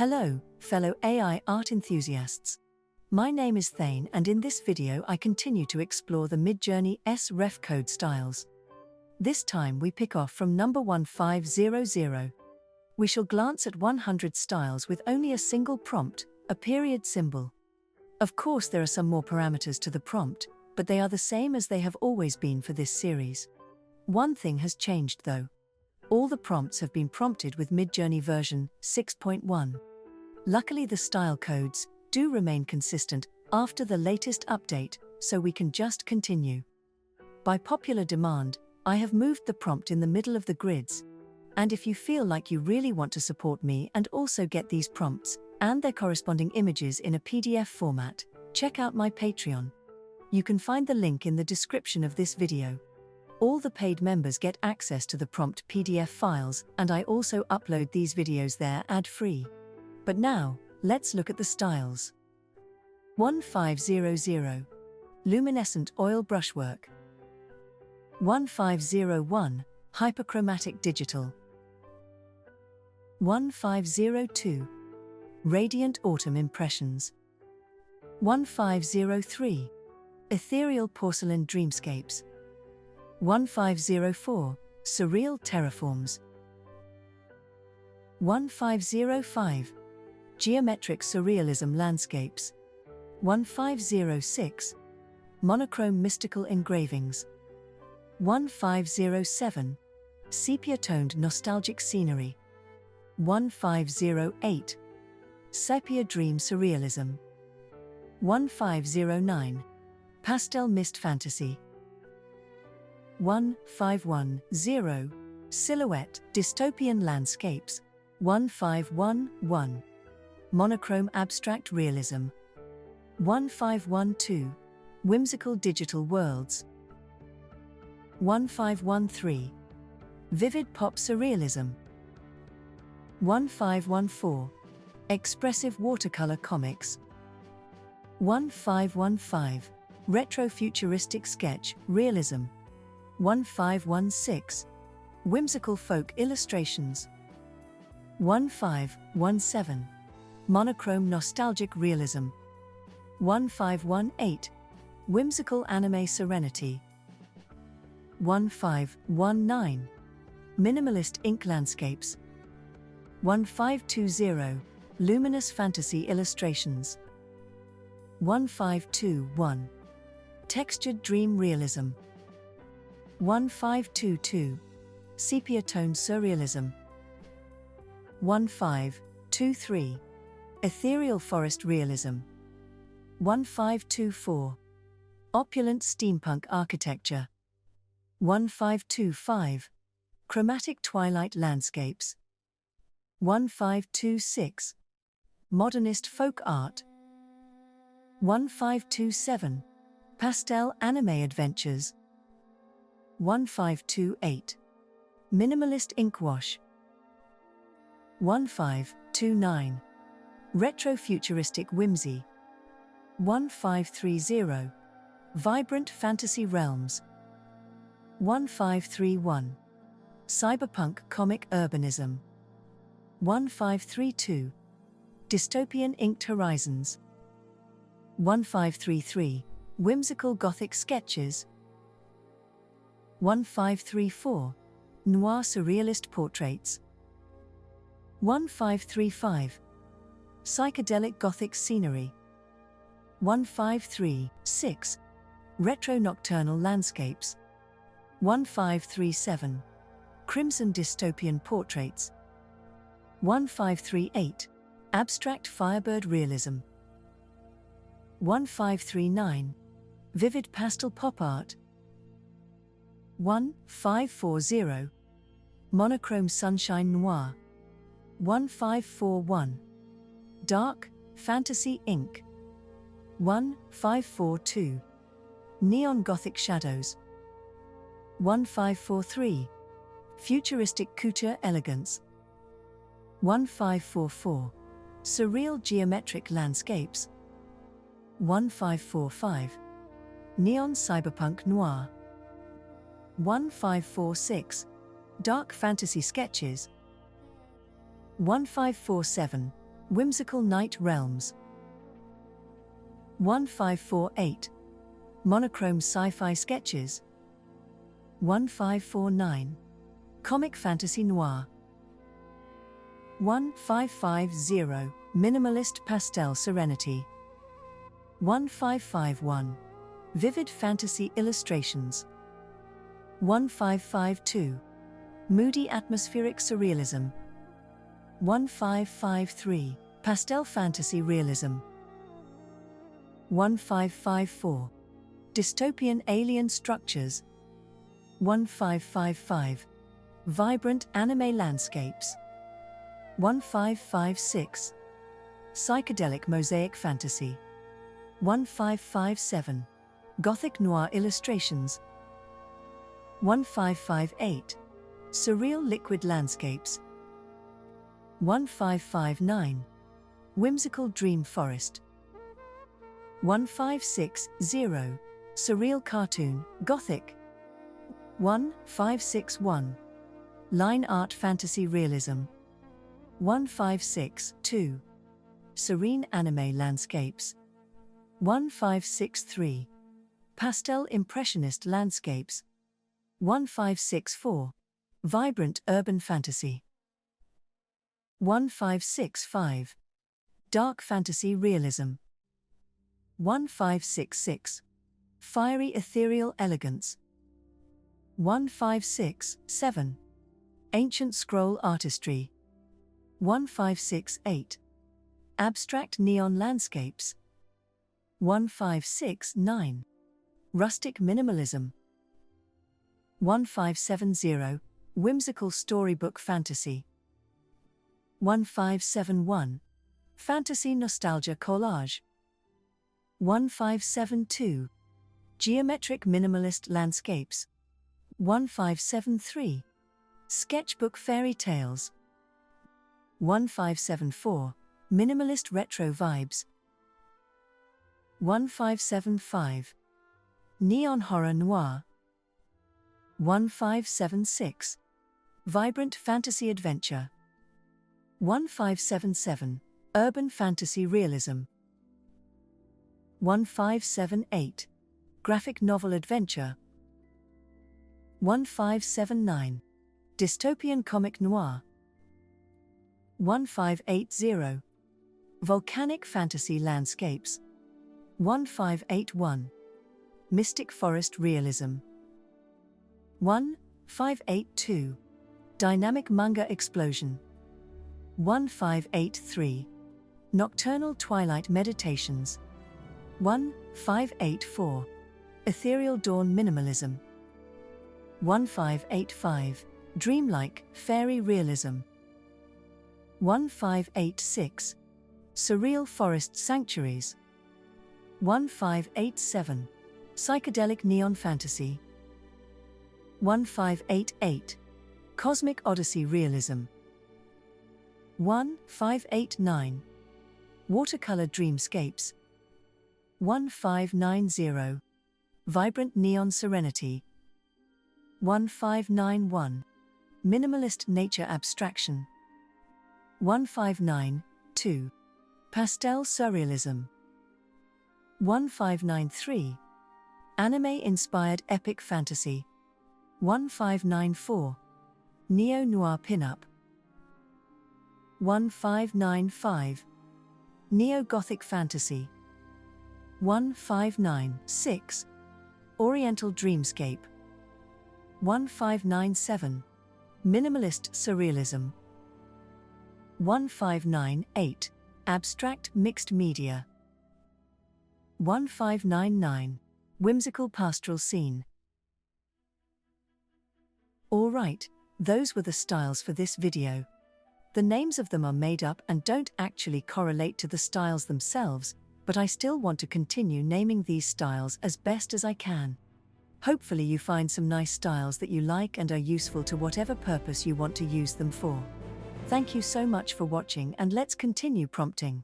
Hello, fellow AI art enthusiasts. My name is Thane, and in this video I continue to explore the Midjourney sref code styles. This time we pick off from number 1500. We shall glance at 100 styles with only a single prompt, a period symbol. Of course there are some more parameters to the prompt, but they are the same as they have always been for this series. One thing has changed though. All the prompts have been prompted with Midjourney version 6.1. Luckily the style codes do remain consistent after the latest update, so we can just continue. By popular demand, I have moved the prompt in the middle of the grids. And if you feel like you really want to support me and also get these prompts and their corresponding images in a PDF format, check out my Patreon. You can find the link in the description of this video. All the paid members get access to the prompt PDF files, and I also upload these videos there ad-free. But now, let's look at the styles. 1500. Luminescent oil brushwork. 1501. Hyperchromatic digital. 1502. Radiant autumn impressions. 1503. Ethereal porcelain dreamscapes. 1504. Surreal terraforms. 1505. Geometric surrealism landscapes. 1506. Monochrome mystical engravings. 1507. Sepia-toned nostalgic scenery. 1508. Sepia dream surrealism. 1509. Pastel mist fantasy. 1510. Silhouette dystopian landscapes. 1511. Monochrome abstract realism. 1512. Whimsical digital worlds. 1513. Vivid pop surrealism. 1514. Expressive watercolor comics. 1515. Retro-futuristic sketch realism. 1516. Whimsical folk illustrations. 1517. Monochrome nostalgic realism. 1518. Whimsical anime serenity. 1519. Minimalist ink landscapes. 1520. Luminous fantasy illustrations. 1521. Textured dream realism. 1522. Sepia-toned surrealism. 1523. Ethereal forest realism. 1524. Opulent steampunk architecture. 1525. Chromatic twilight landscapes. 1526. Modernist folk art. 1527. Pastel anime adventures. 1528. Minimalist inkwash. 1529. Retro-futuristic whimsy. 1530. Vibrant fantasy realms. 1531. Cyberpunk comic urbanism. 1532. Dystopian inked horizons. 1533. Whimsical gothic sketches. 1534. Noir surrealist portraits. 1535. Psychedelic gothic scenery. 1536. Retro nocturnal landscapes. 1537. Crimson dystopian portraits. 1538. Abstract firebird realism. 1539. Vivid pastel pop art. 1540. Monochrome sunshine noir. 1541. Dark fantasy ink. 1542. Neon gothic shadows. 1543. Futuristic couture elegance. 1544. Surreal geometric landscapes. 1545. Neon cyberpunk noir. 1546. Dark fantasy sketches. 1547. Whimsical Night Realms. 1548. Monochrome Sci-Fi Sketches. 1549. Comic Fantasy Noir. 1550. Minimalist Pastel Serenity. 1551. Vivid Fantasy Illustrations. 1552. Moody Atmospheric Surrealism. 1553. Pastel Fantasy Realism. 1554. Dystopian Alien Structures. 1555. Vibrant Anime Landscapes. 1556. Psychedelic Mosaic Fantasy. 1557. Gothic Noir Illustrations. 1558. Surreal Liquid Landscapes. 1559. Whimsical Dream Forest. 1560. Surreal Cartoon, Gothic. 1561. Line Art Fantasy Realism. 1562. Serene Anime Landscapes. 1563. Pastel Impressionist Landscapes. 1564. Vibrant Urban Fantasy. 1565. Dark Fantasy Realism. 1566. Fiery Ethereal Elegance. 1567. Ancient Scroll Artistry. 1568. Abstract Neon Landscapes. 1569. Rustic Minimalism. 1570. Whimsical Storybook Fantasy. 1571. Fantasy Nostalgia Collage. 1572. Geometric Minimalist Landscapes. 1573. Sketchbook Fairy Tales. 1574. Minimalist Retro Vibes. 1575. Neon Horror Noir. 1576. Vibrant Fantasy Adventure. 1577. Urban Fantasy Realism. 1578. Graphic Novel Adventure. 1579. Dystopian Comic Noir. 1580. Volcanic Fantasy Landscapes. 1581. Mystic Forest Realism. 1582. Dynamic Manga Explosion. 1583. Nocturnal Twilight Meditations. 1584. Ethereal Dawn Minimalism. 1585. Dreamlike Fairy Realism. 1586. Surreal Forest Sanctuaries. 1587. Psychedelic Neon Fantasy. 1588. Cosmic Odyssey Realism. 1589. Watercolor Dreamscapes. 1590. Vibrant Neon Serenity. 1591. Minimalist Nature Abstraction. 1592. Pastel Surrealism. 1593. Anime-inspired epic fantasy. 1594. Neo-noir pinup. 1595. Neo-Gothic fantasy. 1596. Oriental dreamscape. 1597. Minimalist surrealism. 1598. Abstract mixed media. 1599. Whimsical pastoral scene. Alright, those were the styles for this video. The names of them are made up and don't actually correlate to the styles themselves, but I still want to continue naming these styles as best as I can. Hopefully you find some nice styles that you like and are useful to whatever purpose you want to use them for. Thank you so much for watching, and let's continue prompting.